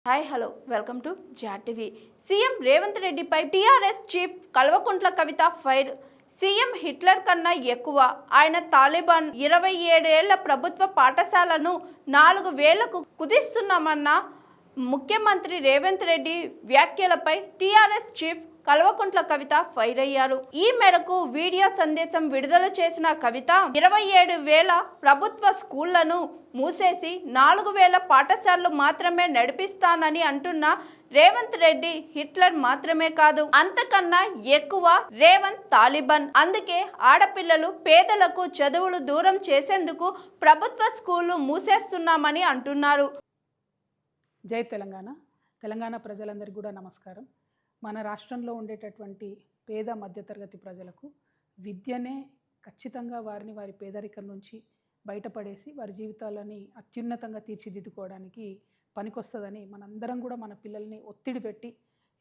Hi hello welcome to జాట్ TV. CM Revanth రెడ్డిపై TRS chief Kalvakuntla Kavitha fire. CM Hitler కన్నా ఎక్కువ. ఆయన తాలిబాన్ 27 ఏళ్ల ప్రభుత్వ పాఠశాలను 4000కు కుదిస్తున్నామన్న ముఖ్యమంత్రి రేవంత్ రెడ్డి వ్యాఖ్యలపై TRS chief Kalvakuntla Kavitha fire అయ్యారు. ఈ మేరకు వీడియో సందేశం విడుదల చేసిన కవిత 27,000 ప్రభుత్వ స్కూళ్లను మూసేసి 4,000 పాఠశాలలు మాత్రమే నడిపిస్తానని అంటున్న రేవంత్ రెడ్డి హిట్లర్ మాత్రమే కాదు, అంతకన్నా ఎక్కువ రేవంత్ తాలిబాన్. అందుకే ఆడపిల్లలు పేదలకు చదువులు దూరం చేసేందుకు ప్రభుత్వ స్కూళ్లు మూసేస్తున్నామని అంటున్నారు. జై తెలంగాణ. తెలంగాణ ప్రజలందరికీ కూడా నమస్కారం. మన రాష్ట్రంలో ఉండేటటువంటి పేద మధ్యతరగతి ప్రజలకు విద్యనే ఖచ్చితంగా వారిని వారి పేదరికం నుంచి బయటపడేసి వారి జీవితాలని అత్యున్నతంగా తీర్చిదిద్దుకోవడానికి పనికొస్తుందని మనందరం కూడా మన పిల్లల్ని ఒత్తిడి పెట్టి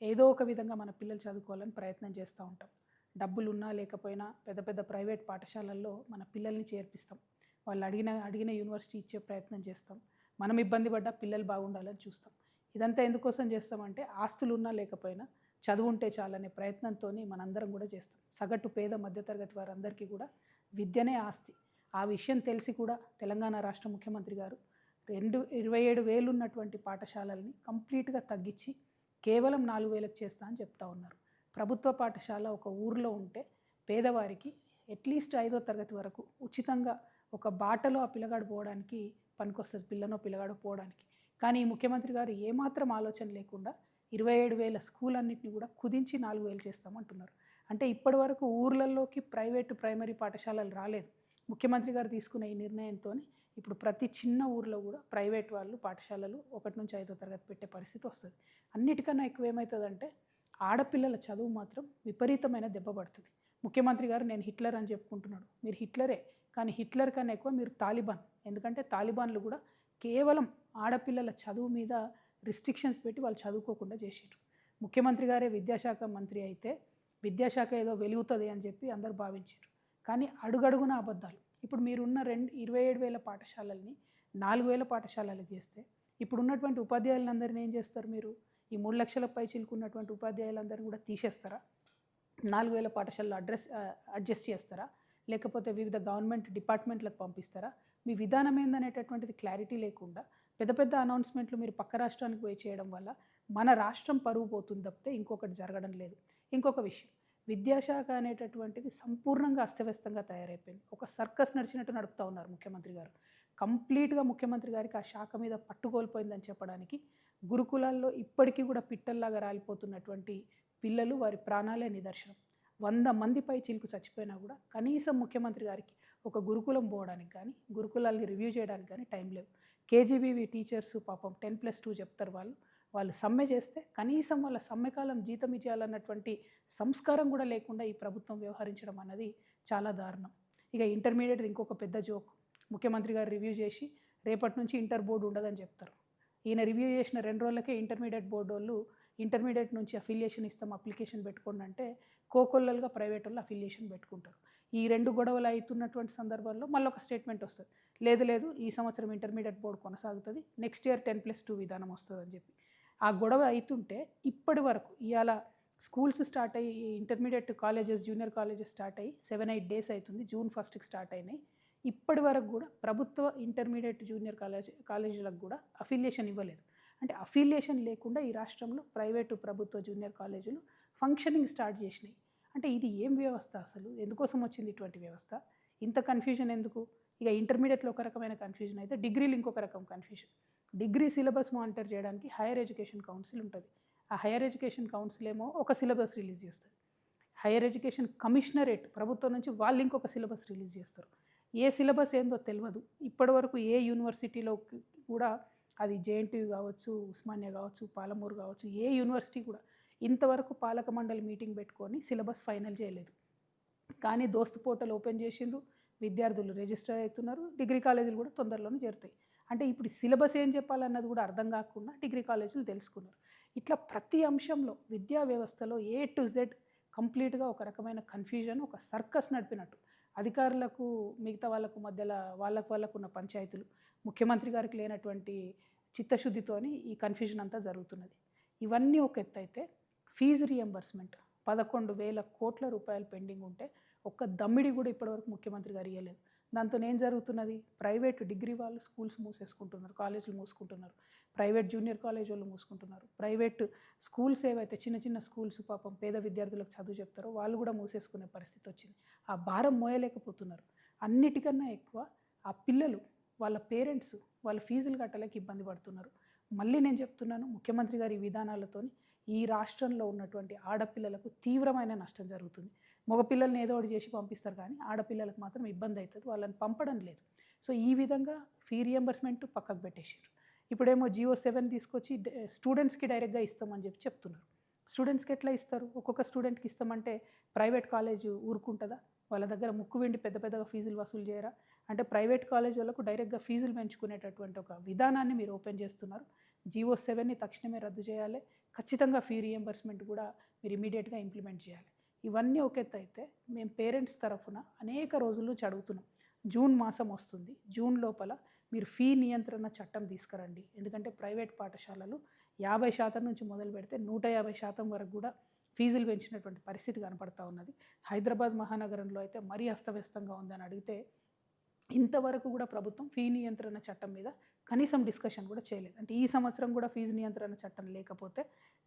ఏదో ఒక విధంగా మన పిల్లలు చదువుకోవాలని ప్రయత్నం చేస్తూ ఉంటాం. డబ్బులు ఉన్నా లేకపోయినా పెద్ద పెద్ద ప్రైవేట్ పాఠశాలల్లో మన పిల్లల్ని చేర్పిస్తాం. వాళ్ళు అడిగిన యూనివర్సిటీ ఇచ్చే ప్రయత్నం చేస్తాం. మనం ఇబ్బంది పడ్డా పిల్లలు బాగుండాలని చూస్తాం. ఇదంతా ఎందుకోసం చేస్తామంటే ఆస్తులు ఉన్నా లేకపోయినా చదువు ఉంటే చాలనే ప్రయత్నంతో మనందరం కూడా చేస్తాం. సగటు పేద మధ్యతరగతి వారందరికీ కూడా విద్యనే ఆస్తి. ఆ విషయం తెలిసి కూడా తెలంగాణ రాష్ట్ర ముఖ్యమంత్రి గారు 27,000 ఉన్నటువంటి పాఠశాలల్ని కంప్లీట్గా తగ్గించి కేవలం 4,000కు చేస్తా అని చెప్తా ఉన్నారు. ప్రభుత్వ పాఠశాల ఒక ఊరిలో ఉంటే పేదవారికి అట్లీస్ట్ 5వ తరగతి వరకు ఉచితంగా ఒక బాటలో ఆ పిల్లగాడు పోవడానికి పనికొస్తుంది, పిల్లగాడు పోవడానికి. కానీ ఈ ముఖ్యమంత్రి గారు ఏమాత్రం ఆలోచన లేకుండా 27,000 స్కూల్ అన్నింటినీ కూడా కుదించి 4,000 చేస్తామంటున్నారు. అంటే ఇప్పటి వరకు ఊర్లలోకి ప్రైవేటు ప్రైమరీ పాఠశాలలు రాలేదు. ముఖ్యమంత్రి గారు తీసుకున్న ఈ నిర్ణయంతో ఇప్పుడు ప్రతి చిన్న ఊర్లో కూడా ప్రైవేట్ వాళ్ళు పాఠశాలలు 1 నుంచి 5వ తరగతి పెట్టే పరిస్థితి వస్తుంది. అన్నిటికన్నా ఎక్కువ ఏమవుతుందంటే ఆడపిల్లల చదువు మాత్రం విపరీతమైన దెబ్బ పడుతుంది. ముఖ్యమంత్రి గారు నేను హిట్లర్ అని చెప్పుకుంటున్నాడు. మీరు హిట్లరే, కానీ హిట్లర్ కన్నా ఎక్కువ మీరు తాలిబాన్. ఎందుకంటే తాలిబాన్లు కూడా కేవలం ఆడపిల్లల చదువు మీద రిస్ట్రిక్షన్స్ పెట్టి వాళ్ళు చదువుకోకుండా చేసారు. ముఖ్యమంత్రి గారే విద్యాశాఖ మంత్రి అయితే విద్యాశాఖ ఏదో వెలుగుతుంది అని చెప్పి అందరు భావించారు. కానీ అడుగడుగున అబద్ధాలు. ఇప్పుడు మీరున్న 27,000 పాఠశాలల్ని 4,000 పాఠశాలలకు చేస్తే ఇప్పుడు ఉన్నటువంటి ఉపాధ్యాయులందరినీ ఏం చేస్తారు? మీరు ఈ 3 లక్షల పై చిలుకున్నటువంటి ఉపాధ్యాయులందరినీ కూడా తీసేస్తారా? 4,000 పాఠశాలలో అడ్జస్ట్ చేస్తారా? లేకపోతే వివిధ గవర్నమెంట్ డిపార్ట్మెంట్లకు పంపిస్తారా? మీ విధానం ఏందనేటటువంటిది క్లారిటీ లేకుండా పెద్ద పెద్ద అనౌన్స్మెంట్లు మీరు పక్క రాష్ట్రానికి పోయి చేయడం వల్ల మన రాష్ట్రం పరువు పోతుంది తప్పితే ఇంకొకటి జరగడం లేదు. ఇంకొక విషయం, విద్యాశాఖ అనేటటువంటిది సంపూర్ణంగా అస్తవ్యస్తంగా తయారైపోయింది. ఒక సర్కస్ నడిచినట్టు నడుపుతూ ఉన్నారు ముఖ్యమంత్రి గారు. కంప్లీట్గా ముఖ్యమంత్రి గారికి ఆ శాఖ మీద పట్టుకోల్పోయిందని చెప్పడానికి గురుకులాల్లో ఇప్పటికీ కూడా పిట్టల్లాగా రాలిపోతున్నటువంటి పిల్లలు వారి ప్రాణాలే నిదర్శనం. 100 మంది పై చిలుకు చచ్చిపోయినా కూడా కనీసం ముఖ్యమంత్రి గారికి ఒక గురుకులం పోవడానికి కానీ గురుకులాల్ని రివ్యూ చేయడానికి కానీ టైం లేవు. కేజీబీవీ టీచర్స్ పాపం 10+2 చెప్తారు. వాళ్ళు సమ్మె చేస్తే కనీసం వాళ్ళ సమ్మెకాలం జీతం ఇచ్చేయాలన్నటువంటి సంస్కారం కూడా లేకుండా ఈ ప్రభుత్వం వ్యవహరించడం అన్నది చాలా దారుణం. ఇక ఇంటర్మీడియట్ ఇంకొక పెద్ద జోక్. ముఖ్యమంత్రి గారు రివ్యూ చేసి రేపటి నుంచి ఇంటర్ బోర్డు ఉండదని చెప్తారు. ఈయన రివ్యూ చేసిన 2 రోజులకే ఇంటర్మీడియట్ బోర్డు వాళ్ళు ఇంటర్మీడియట్ నుంచి అఫిలియేషన్ ఇస్తాం అప్లికేషన్ పెట్టుకోండి అంటే కోకొల్లలుగా ప్రైవేట్ వాళ్ళు అఫిలియేషన్ పెట్టుకుంటారు. ఈ 2 గొడవలు అవుతున్నటువంటి సందర్భంలో మళ్ళీ ఒక స్టేట్మెంట్ వస్తుంది, లేదు ఈ సంవత్సరం ఇంటర్మీడియట్ బోర్డు కొనసాగుతుంది, నెక్స్ట్ ఇయర్ 10+2 విధానం వస్తుంది అని చెప్పి. ఆ గొడవ అవుతుంటే ఇప్పటి వరకు ఇవాళ స్కూల్స్ స్టార్ట్ అయ్యి intermediate colleges junior colleges start అయ్యి 7-8 డేస్ అవుతుంది. June 1కి స్టార్ట్ అయినాయి. ఇప్పటి వరకు కూడా ప్రభుత్వ ఇంటర్మీడియట్ జూనియర్ కాలేజీలకు కూడా అఫిలియేషన్ ఇవ్వలేదు. అంటే అఫిలియేషన్ లేకుండా ఈ రాష్ట్రంలో ప్రైవేటు ప్రభుత్వ జూనియర్ కాలేజీలు ఫంక్షనింగ్ స్టార్ట్ చేసినాయి. అంటే ఇది ఏం వ్యవస్థ అసలు? ఎందుకోసం వచ్చింది ఇటువంటి వ్యవస్థ? ఇంత కన్ఫ్యూజన్ ఎందుకు? ఇక ఇంటర్మీడియట్లో ఒక రకమైన కన్ఫ్యూజన్ అయితే డిగ్రీలు ఇంకొక రకం కన్ఫ్యూజన్. డిగ్రీ సిలబస్ మానిటర్ చేయడానికి హైయర్ ఎడ్యుకేషన్ కౌన్సిల్ ఉంటుంది. ఆ హైయర్ ఎడ్యుకేషన్ కౌన్సిల్ ఏమో ఒక సిలబస్ రిలీజ్ చేస్తుంది. హైయర్ ఎడ్యుకేషన్ కమిషనరేట్ ప్రభుత్వం నుంచి వాళ్ళు ఇంకొక సిలబస్ రిలీజ్ చేస్తారు. ఏ సిలబస్ ఏందో తెలియదు. ఇప్పటి వరకు ఏ యూనివర్సిటీలో కూడా, అది జేఎన్టీయూ కావచ్చు, ఉస్మానియా కావచ్చు, పాలమూరు కావచ్చు, ఏ యూనివర్సిటీ కూడా ఇంతవరకు పాలక మండలి మీటింగ్ పెట్టుకొని సిలబస్ ఫైనల్ చేయలేదు. కానీ దోస్తు పోర్టల్ ఓపెన్ చేసిండ్రు, విద్యార్థులు రిజిస్టర్ అవుతున్నారు, డిగ్రీ కాలేజీలు కూడా తొందరలోనే చేరుతాయి. అంటే ఇప్పుడు సిలబస్ ఏం చెప్పాలన్నది కూడా అర్థం కాకుండా డిగ్రీ కాలేజీలు తెలుసుకున్నారు. ఇట్లా ప్రతి అంశంలో విద్యా వ్యవస్థలో A to Z కంప్లీట్గా ఒక రకమైన కన్ఫ్యూజన్, ఒక సర్కస్ నడిపినట్టు. అధికారులకు మిగతా వాళ్ళకు మధ్యలో వాళ్ళకు ఉన్న పంచాయతీలు, ముఖ్యమంత్రి గారికి లేనటువంటి చిత్తశుద్ధితోని ఈ కన్ఫ్యూజన్ అంతా జరుగుతున్నది. ఇవన్నీ ఒక ఎత్తు అయితే ఫీజు రియంబర్స్మెంట్ 11,000 కోట్ల రూపాయలు పెండింగ్ ఉంటే ఒక్క దమ్మిడి కూడా ఇప్పటివరకు ముఖ్యమంత్రి గారు ఇవ్వలేదు. దాంతో ఏం జరుగుతున్నది, ప్రైవేట్ డిగ్రీ వాళ్ళు స్కూల్స్ మూసేసుకుంటున్నారు, కాలేజీలు మూసుకుంటున్నారు, ప్రైవేట్ జూనియర్ కాలేజ్ వాళ్ళు మూసుకుంటున్నారు, ప్రైవేట్ స్కూల్స్ ఏవైతే చిన్న చిన్న స్కూల్స్ పాపం పేద విద్యార్థులకు చదువు చెప్తారో వాళ్ళు కూడా మూసేసుకునే పరిస్థితి వచ్చింది. ఆ భారం మోయలేకపోతున్నారు. అన్నిటికన్నా ఎక్కువ ఆ పిల్లలు వాళ్ళ పేరెంట్స్ వాళ్ళ ఫీజులు కట్టలేక ఇబ్బంది పడుతున్నారు. మళ్ళీ నేను చెప్తున్నాను, ముఖ్యమంత్రి గారి విధానాలతో ఈ రాష్ట్రంలో ఉన్నటువంటి ఆడపిల్లలకు తీవ్రమైన నష్టం జరుగుతుంది. మగపిల్లల్ని ఏదో ఒకటి చేసి పంపిస్తారు కానీ ఆడపిల్లలకు మాత్రం ఇబ్బంది అవుతుంది, వాళ్ళని పంపడం లేదు. సో ఈ విధంగా ఫీ రియంబర్స్మెంట్ పక్కకు పెట్టేసారు. ఇప్పుడేమో జియో 7 తీసుకొచ్చి స్టూడెంట్స్కి డైరెక్ట్గా ఇస్తామని చెప్తున్నారు. స్టూడెంట్స్కి ఎట్లా ఇస్తారు? ఒక్కొక్క స్టూడెంట్కి ఇస్తామంటే ప్రైవేట్ కాలేజ్ ఊరుకుంటుందా? వాళ్ళ దగ్గర ముక్కు వెండి పెద్ద పెద్దగా ఫీజులు వసూలు చేయరా? అంటే ప్రైవేట్ కాలేజ్ వాళ్ళకు డైరెక్ట్గా ఫీజులు పెంచుకునేటటువంటి ఒక విధానాన్ని మీరు ఓపెన్ చేస్తున్నారు. జియో 7ని తక్షణమే రద్దు చేయాలి. ఖచ్చితంగా ఫీ రియంబర్స్మెంట్ కూడా మీరు ఇమీడియట్గా ఇంప్లిమెంట్ చేయాలి. ఇవన్నీ ఒక ఎత్తు అయితే మేము పేరెంట్స్ తరఫున అనేక రోజుల నుంచి అడుగుతున్నాం. జూన్ మాసం వస్తుంది, జూన్ లోపల మీరు ఫీ నియంత్రణ చట్టం తీసుకురండి. ఎందుకంటే ప్రైవేట్ పాఠశాలలు 50% నుంచి మొదలు పెడితే 150% వరకు కూడా ఫీజులు పెంచినటువంటి పరిస్థితి కనపడతా ఉన్నది. హైదరాబాద్ మహానగరంలో అయితే మరీ అస్తవ్యస్తంగా ఉందని అడిగితే ఇంతవరకు కూడా ప్రభుత్వం ఫీ నియంత్రణ చట్టం మీద కనీసం డిస్కషన్ కూడా చేయలేదు. అంటే ఈ సంవత్సరం కూడా ఫీజు నియంత్రణ చట్టం లేకపోతే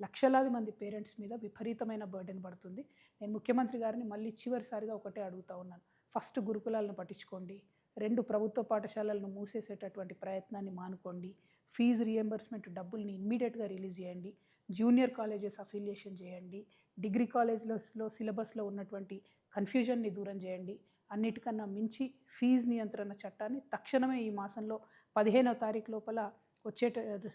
లక్షలాది మంది పేరెంట్స్ మీద విపరీతమైన బర్డెన్ పడుతుంది. నేను ముఖ్యమంత్రి గారిని మళ్ళీ చివరిసారిగా ఒకటే అడుగుతా ఉన్నాను. ఫస్ట్ గురుకులాలను పట్టించుకోండి, 2 ప్రభుత్వ పాఠశాలలను మూసేసేటటువంటి ప్రయత్నాన్ని మానుకోండి, ఫీజు రియంబర్స్మెంట్ డబ్బుల్ని ఇమ్మీడియట్గా రిలీజ్ చేయండి, జూనియర్ కాలేజెస్ అఫిలియేషన్ చేయండి, డిగ్రీ కాలేజ్లో సిలబస్లో ఉన్నటువంటి కన్ఫ్యూజన్ని దూరం చేయండి. అన్నిటికన్నా మించి ఫీజు నియంత్రణ చట్టాన్ని తక్షణమే ఈ మాసంలో 15వ తారీఖు లోపల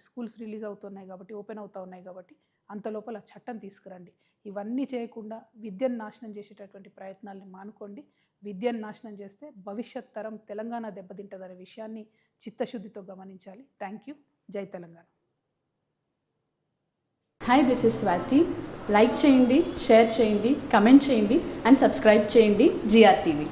స్కూల్స్ రిలీజ్ అవుతున్నాయి కాబట్టి, ఓపెన్ అవుతూ ఉన్నాయి కాబట్టి అంత లోపల చట్టం తీసుకురండి. ఇవన్నీ చేయకుండా విద్యను నాశనం చేసేటటువంటి ప్రయత్నాల్ని మానుకోండి. విద్యను నాశనం చేస్తే భవిష్యత్ తరం తెలంగాణ దెబ్బతింటదనే విషయాన్ని చిత్తశుద్ధితో గమనించాలి. Thank you. జై Telangana. Hi, this is Swathi. Like చేయండి, షేర్ చేయండి, కమెంట్ చేయండి అండ్ సబ్స్క్రైబ్ చేయండి GRTV.